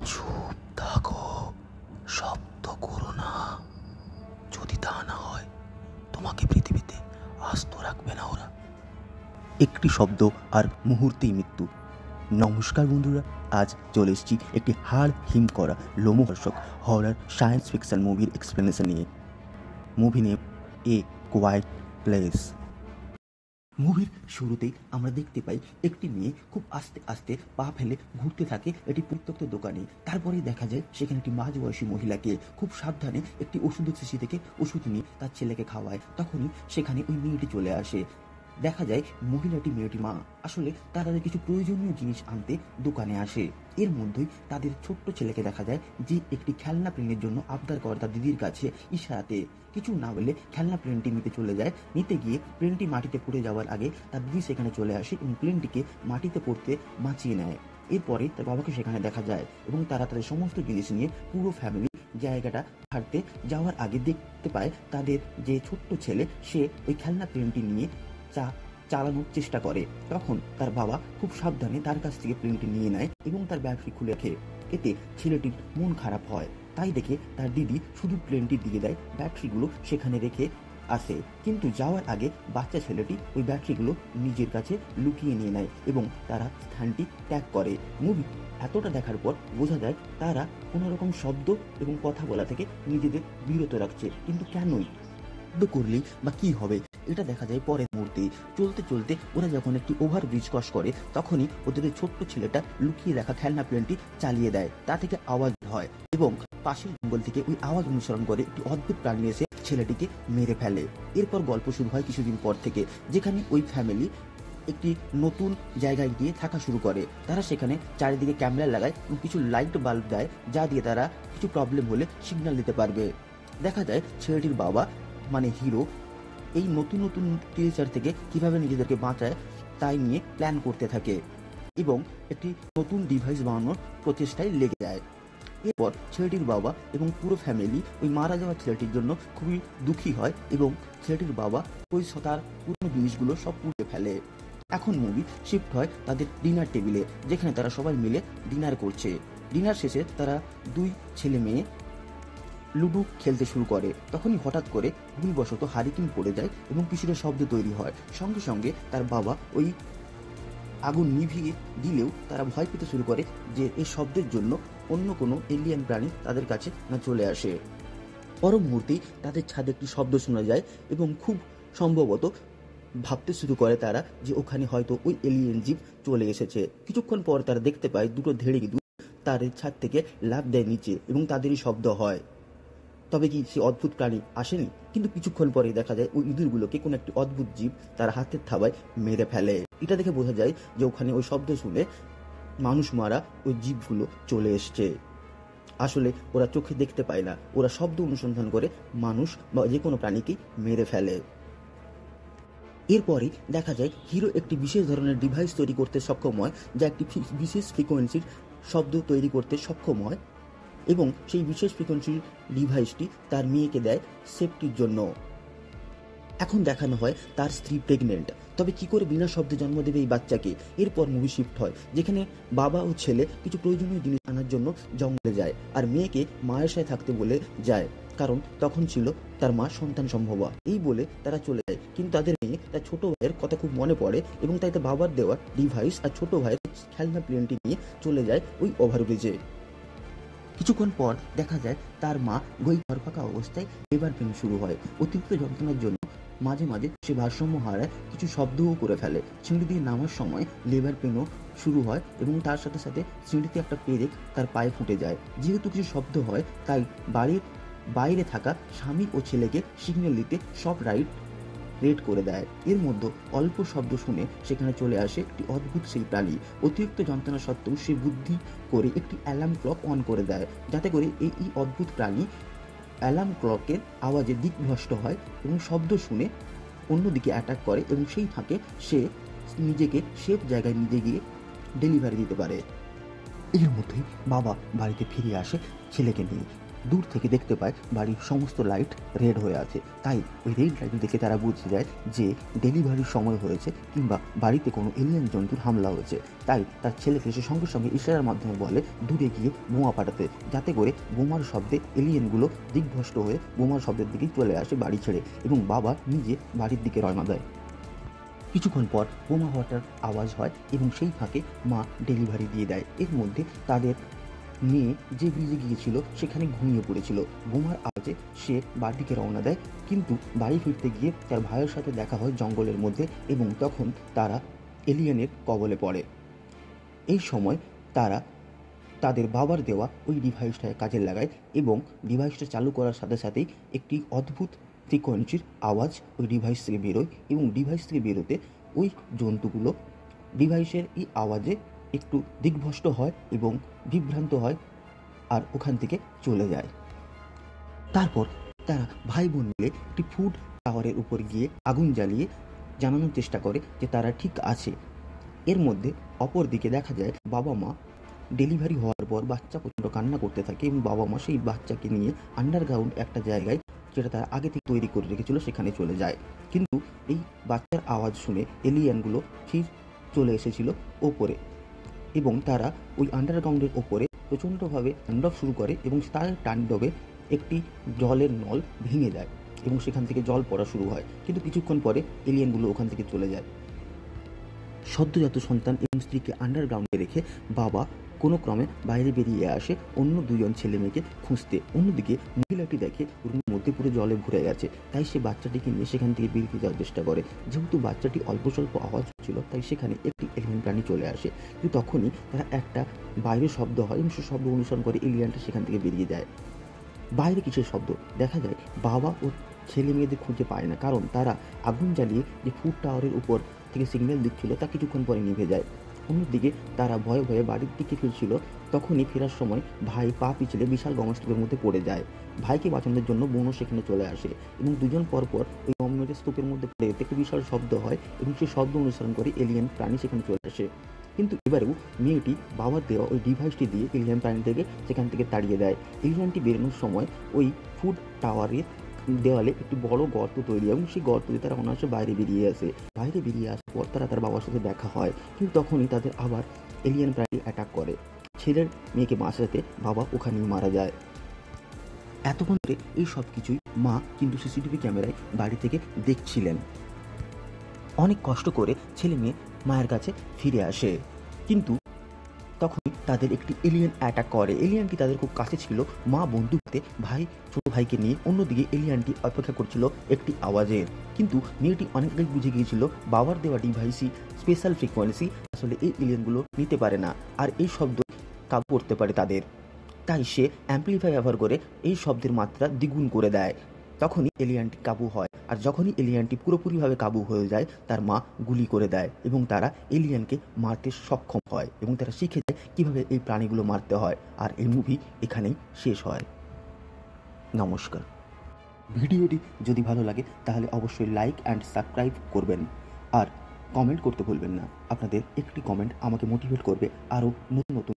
চুপ থাকো, শব্দ করো না। যদি তা না হয় তোমাকে পৃথিবীতে আস্ত রাখবে না ওরা। একটি শব্দ আর মুহূর্তেই মৃত্যু। নমস্কার বন্ধুরা, আজ চলে এসেছি একটি হাড় হিম করা লোমহর্ষক হরর সায়েন্স ফিকশন মুভির এক্সপ্লেনেশন নিয়ে। মুভি নেম এ কোয়াইট প্লেস। মুভির শুরুতেই আমরা দেখতে পাই একটি মেয়ে খুব আস্তে আস্তে পা ফেলে ঘুরতে থাকে একটি পরিত্যক্ত দোকানে। তারপরেই দেখা যায় সেখানে একটি মাঝবয়সী মহিলাকে খুব সাবধানে একটি ওষুধের শিশি থেকে ওষুধ নিয়ে তার ছেলেকে খাওয়ায়। তখনই সেখানে ওই মেয়েটি চলে আসে। দেখা যায় মহিলাটি মেয়েটির মা। আসলে তারা কিছু প্রয়োজনীয় জিনিস আনতে দোকানে আসে। এর মধ্যেই তাদের ছোট্ট ছেলেকে দেখা যায় যে একটি খেলনা প্লেনের জন্য আবদার করে তার দিদির কাছে ইশারাতে। কিছু না বলে খেলনা প্লেনটি নিতে চলে যায়। নিতে গিয়ে প্লেনটি মাটিতে পড়ে যাওয়ার আগে তার দিদি সেখানে চলে আসে এবং প্লেনটিকে মাটিতে পড়তে বাঁচিয়ে নেয়। এরপরে তার বাবাকে সেখানে দেখা যায় এবং তারা তাদের সমস্ত জিনিস নিয়ে পুরো ফ্যামিলি জায়গাটা ছাড়তে যাওয়ার আগে দেখতে পায় তাদের যে ছোট্ট ছেলে সে ওই খেলনা প্লেনটি নিয়ে চালানোর চেষ্টা করে। তখন তার বাবা খুব সাবধানে তার কাছ থেকে প্লেনটি নিয়ে নেয় এবং তার ব্যাটারি খুলে রাখে। এতে ছেলেটির মন খারাপ হয়। তাই দেখে তার দিদি শুধু প্লেনটি দিয়ে দেয়, ব্যাটারিগুলো সেখানে রেখে আসে। কিন্তু যাওয়ার আগে বাচ্চা ছেলেটি ওই ব্যাটারিগুলো নিজের কাছে লুকিয়ে নিয়ে নেয় এবং তারা স্থানটি ত্যাগ করে। মুভি এতটা দেখার পর বোঝা যায় তারা কোনো রকম শব্দ এবং কথা বলা থেকে নিজেদের বিরত রাখছে। কিন্তু কেনই করলেই বা কি হবে, এটা দেখা যায় পরের মুহূর্তে। চলতে চলতে ওরা যখন একটি ওভারব্রিজ ক্রস করে তখনই ওদের ছোট্ট ছেলেটা লুকিয়ে রাখা খেলনা প্লেনটি চালিয়ে দেয়। তা থেকে আওয়াজ হয় এবং পাশের জঙ্গল থেকে ওই আওয়াজ অনুসরণ করে একটি অদ্ভুত প্রাণী এসে ছেলেটিকে মেরে ফেলে। এরপর গল্প শুরু হয় কিছুদিন পর থেকে, যেখানে ওই ফ্যামিলি একটি নতুন জায়গায় গিয়ে থাকা শুরু করে। তারা সেখানে চারিদিকে ক্যামেরা লাগায় এবং কিছু লাইট বাল্ব দেয়, যা দিয়ে তারা কিছু প্রবলেম হলে সিগন্যাল দিতে পারবে। দেখা যায় ছেলেটির বাবা মানে হিরো এই নতুন নতুন ক্রিয়েচার থেকে কিভাবে নিজেদেরকে বাঁচায় তাই নিয়ে প্ল্যান করতে থাকে এবং একটি নতুন ডিভাইস বানানোর প্রচেষ্টায় লেগে যায়। এরপর ছেলেটির বাবা এবং পুরো ফ্যামিলি ওই মারা যাওয়া ছেলেটির জন্য খুবই দুঃখী হয় এবং ছেলেটির বাবা ওই তার পুরনো জিনিসগুলো সব পুড়ে ফেলে। এখন মুভি শিফট হয় তাদের ডিনার টেবিলে, যেখানে তারা সবাই মিলে ডিনার করছে। ডিনার শেষে তারা দুই ছেলে মেয়ে লুডো খেলতে শুরু করে। তখনই হঠাৎ করে ভুলবশত হারিকেন পড়ে যায় এবং কিছুটা শব্দ তৈরি হয়। সঙ্গে সঙ্গে তার বাবা ওই আগুন নিভিয়ে দিলেও তারা ভয় পেতে শুরু করে যে এই শব্দের জন্য অন্য কোনো এলিয়েন প্রাণী তাদের কাছে না চলে আসে। পর মুহূর্তেই তাদের ছাদে একটি শব্দ শোনা যায় এবং খুব সম্ভবত ভাবতে শুরু করে তারা যে ওখানে হয়তো ওই এলিয়েন জীব চলে এসেছে। কিছুক্ষণ পর তারা দেখতে পায় দুটো ধেড়ে ইঁদুর তাদের ছাদ থেকে লাফ দেয় নিচে এবং তাদেরই শব্দ হয়। তবে কি সে অদ্ভুত প্রাণী আসেনি? কিন্তু কিছুক্ষণ পরে দেখা যায় ওই ইঁদুরগুলোকে কোনো একটি অদ্ভুত জীব তার হাতের থাবায় মেরে ফেলে। এটা দেখে বোঝা যায় যে ওখানে ওই শব্দ শুনে মানুষ মারা ওই জীবগুলো চলে এসছে। আসলে ওরা চোখে দেখতে পায় না, ওরা শব্দ অনুসন্ধান করে মানুষ বা যে কোনো প্রাণীকে মেরে ফেলে। এরপরে দেখা যায় হিরো একটি বিশেষ ধরনের ডিভাইস তৈরি করতে সক্ষম হয়, যা একটি বিশেষ ফ্রিকোয়েন্সির শব্দ তৈরি করতে সক্ষম হয় এবং সেই বিশেষ ফ্রিকোয়েন্সির ডিভাইসটি তার মেয়েকে দেয় সেফটির জন্য। এখন দেখানো হয় তার স্ত্রী প্রেগনেন্ট, তবে কি করে বিনা শব্দে জন্ম দেবে এই বাচ্চাকে। এরপর মুভি শিফট হয় যেখানে বাবা ও ছেলে কিছু প্রয়োজনীয় জিনিস আনার জন্য জঙ্গলে যায় আর মেয়েকে মায়ের সাথে থাকতে বলে যায়, কারণ তখন ছিল তার মা সন্তান সম্ভবা। এই বলে তারা চলে যায়, কিন্তু তাদের মেয়ে তার ছোট ভাইয়ের কথা খুব মনে পড়ে এবং তাই তার বাবার দেওয়া ডিভাইস আর ছোট ভাইয়ের খেলনা প্লেনটি নিয়ে চলে যায় ওই ওভারব্রিজে। কিছুক্ষণ পর দেখা যায় তার মা ঘর ফাঁকা অবস্থায় লেবার পেন শুরু হয়। অতিরিক্ত যন্ত্রণার জন্য মাঝে মাঝে সে ভারসাম্য হারায়, কিছু শব্দও করে ফেলে। সিঁড়ি দিয়ে নামার সময় লেবার পেনও শুরু হয় এবং তার সাথে সাথে সিঁড়িতে একটা পেরেক তার পায়ে ফুটে যায়। যেহেতু কিছু শব্দ হয় তাই বাড়ির বাইরে থাকা স্বামী ও ছেলেকে সিগন্যাল দিতে সব রেড করে দেয়। এর মধ্যে অল্প শব্দ শুনে সেখানে চলে আসে একটি অদ্ভুত সেই প্রাণী। অতিরিক্ত যন্ত্রণা সত্ত্বেও সে বুদ্ধি করে একটি অ্যালার্ম ক্লক অন করে দেয়, যাতে করে এই অদ্ভুত প্রাণী অ্যালার্ম ক্লকের আওয়াজে দিকভ্রষ্ট হয় এবং শব্দ শুনে অন্যদিকে অ্যাটাক করে এবং সেই ফাঁকে সে নিজেকে সেফ জায়গায় নিজে গিয়ে ডেলিভারি দিতে পারে। এর মধ্যেই বাবা বাড়িতে ফিরে আসে ছেলেকে নিয়ে। দূর থেকে দেখতে পায় বাড়ির সমস্ত লাইট রেড হয়ে আছে। তাই ওই রেড লাইট দেখে তারা বুঝে যায় যে ডেলিভারির সময় হয়েছে কিংবা বাড়িতে কোনো এলিয়েন জন্তুর হামলা হয়েছে। তাই তার ছেলেকে সে সঙ্গে সঙ্গে ইশারার মাধ্যমে বলে দূরে গিয়ে বোমা পাঠাতে, যাতে করে বোমার শব্দে এলিয়েনগুলো দিগ্ভ্রষ্ট হয়ে বোমার শব্দের দিকেই চলে আসে বাড়ি ছেড়ে, এবং বাবা নিজে বাড়ির দিকে রওনা দেয়। কিছুক্ষণ পর বোমা ফাটার আওয়াজ হয় এবং সেই ফাঁকে মা ডেলিভারি দিয়ে দেয়। এর মধ্যে তাদের মেয়ে যে ব্রিজে গিয়েছিল সেখানে ঘুমিয়ে পড়েছিল। বোমার আওয়াজে সে বাড়িকে রওনা দেয়, কিন্তু বাড়ি ফিরতে গিয়ে তার ভাইয়ের সাথে দেখা হয় জঙ্গলের মধ্যে, এবং তখন তারা এলিয়েনের কবলে পড়ে। এই সময় তারা তাদের বাবার দেওয়া ওই ডিভাইসটায় কাজে লাগায়, এবং ডিভাইসটা চালু করার সাথে সাথেই একটি অদ্ভুত ফ্রিকোয়েন্সির আওয়াজ ওই ডিভাইস থেকে বেরোয়, এবং ডিভাইস থেকে বেরোতে ওই জন্তুগুলো ডিভাইসের এই আওয়াজে একটু দিগ্ভ্রষ্ট হয় এবং বিভ্রান্ত হয় আর ওখান থেকে চলে যায়। তারপর তারা ভাই বোন মিলে একটি ফুড টাওয়ারের উপর গিয়ে আগুন জ্বালিয়ে জানানোর চেষ্টা করে যে তারা ঠিক আছে। এর মধ্যে অপর দিকে দেখা যায় বাবা মা ডেলিভারি হওয়ার পর বাচ্চা প্রচণ্ড কান্না করতে থাকে, এবং বাবা মা সেই বাচ্চাকে নিয়ে আন্ডারগ্রাউন্ড একটা জায়গায়, যেটা তারা আগে থেকে তৈরি করে রেখেছিল, সেখানে চলে যায়। কিন্তু এই বাচ্চার আওয়াজ শুনে এলিয়ানগুলো ঠিক চলে এসেছিল ওপরে, এবং তারা ওই আন্ডারগ্রাউন্ডের ওপরে প্রচণ্ডভাবে তাণ্ডব শুরু করে, এবং তার তাণ্ডবে একটি জলের নল ভেঙে যায় এবং সেখান থেকে জল পড়া শুরু হয়। কিন্তু কিছুক্ষণ পরে এলিয়েনগুলো ওখান থেকে চলে যায়। সদ্যজাত সন্তান এবং স্ত্রীকে আন্ডারগ্রাউন্ডে রেখে বাবা কোনো ক্রমে বাইরে বেরিয়ে আসে অন্য দুজন ছেলে মেয়েকে খুঁজতে। অন্যদিকে মহিলাটি দেখে রুমের মধ্যে পুরো জলে ভরে গেছে, তাই সে বাচ্চাটিকে নিয়ে সেখান থেকে বেরিয়ে যাওয়ার চেষ্টা করে। যেহেতু বাচ্চাটি অল্প স্বল্প আওয়াজ ছিল, তাই সেখানে একটি এলিয়েন প্রাণী চলে আসে। কিন্তু তখনই তারা একটা বাইরে শব্দ হয় এবং সে শব্দ অনুসরণ করে এলিয়েনটা সেখান থেকে বেরিয়ে যায়। বাইরে কিসের শব্দ? দেখা যায় বাবা ও ছেলে মেয়েদের খুঁজে পায় না, কারণ তারা আগুন জ্বালিয়ে যে ফুড টাওয়ারের উপর থেকে সিগন্যাল দিচ্ছিল তা কিছুক্ষণ পরে নিভে যায়। অন্যদিকে তারা ভয়ে ভয়ে বাড়ির দিকে ফিরছিল। তখনই ফেরার সময় ভাই পা পিছলে বিশাল গঙ্গাস্তূপের মধ্যে পড়ে যায়। ভাইকে বাঁচানোর জন্য বোনও সেখানে চলে আসে, এবং দুজন পরপর ওই গঙ্গার স্তূপের মধ্যে পড়ে যেতে একটি বিশাল শব্দ হয়, এবং সেই শব্দ অনুসরণ করে এলিয়েন প্রাণী সেখানে চলে আসে। কিন্তু এবারেও মেয়েটি বাবার দেওয়া ওই ডিভাইসটি দিয়ে এলিয়েন প্রাণী থেকে সেখান থেকে তাড়িয়ে দেয়। এলিয়েনটি বেরোনোর সময় ওই ফুড টাওয়ারের দেওয়ালে একটি বড় গর্ত তৈরি, এবং সেই গর্ত দিয়ে তারা অনায়াসে বাইরে বেরিয়ে আসে। বাইরে বেরিয়ে আসার পর তার বাবার সাথে দেখা হয়, কিন্তু তখনই তাদের আবার এলিয়েন প্রাণী অ্যাটাক করে। ছেলের মেয়েকে বাঁচাতে বাবা ওখানেই মারা যায়। এতক্ষণ ধরে এই সব কিছুই মা কিন্তু সিসিটিভি ক্যামেরায় বাড়ি থেকে দেখছিলেন। অনেক কষ্ট করে ছেলে মেয়ে মায়ের কাছে ফিরে আসে, কিন্তু তখন তাদের একটি এলিয়েন অ্যাটাক করে। এলিয়েনটি তাদের খুব কাছে ছিল। মা বন্দুকতে ভাই ছোট ভাইকে নিয়ে অন্যদিকে এলিয়েনটি অপেক্ষা করছিল একটি আওয়াজের, কিন্তু মেয়েটি অনেকটাই বুঝে গিয়েছিল বাবার দেওয়া ডিভাইসই স্পেশাল ফ্রিকোয়েন্সি আসলে এই এলিয়েনগুলো নিতে পারে না, আর এই শব্দ কাবু করতে পারে তাদের। তাই সে অ্যাম্পলিফাই ব্যবহার করে এই শব্দের মাত্রা দ্বিগুণ করে দেয়। তখনই এলিয়েনটি কাবু হয়, আর যখনই এলিয়েনটি পুরোপুরিভাবে কাবু হয়ে যায় তার মা গুলি করে দেয়, এবং তারা এলিয়েনকে মারতে সক্ষম হয়, এবং তারা শিখে যায় কীভাবে এই প্রাণীগুলো মারতে হয়। আর এই মুভি এখানেই শেষ হয়। নমস্কার। ভিডিওটি যদি ভালো লাগে তাহলে অবশ্যই লাইক অ্যান্ড সাবস্ক্রাইব করবেন, আর কমেন্ট করতে ভুলবেন না। আপনাদের একটি কমেন্ট আমাকে মোটিভেট করবে আরও নতুন নতুন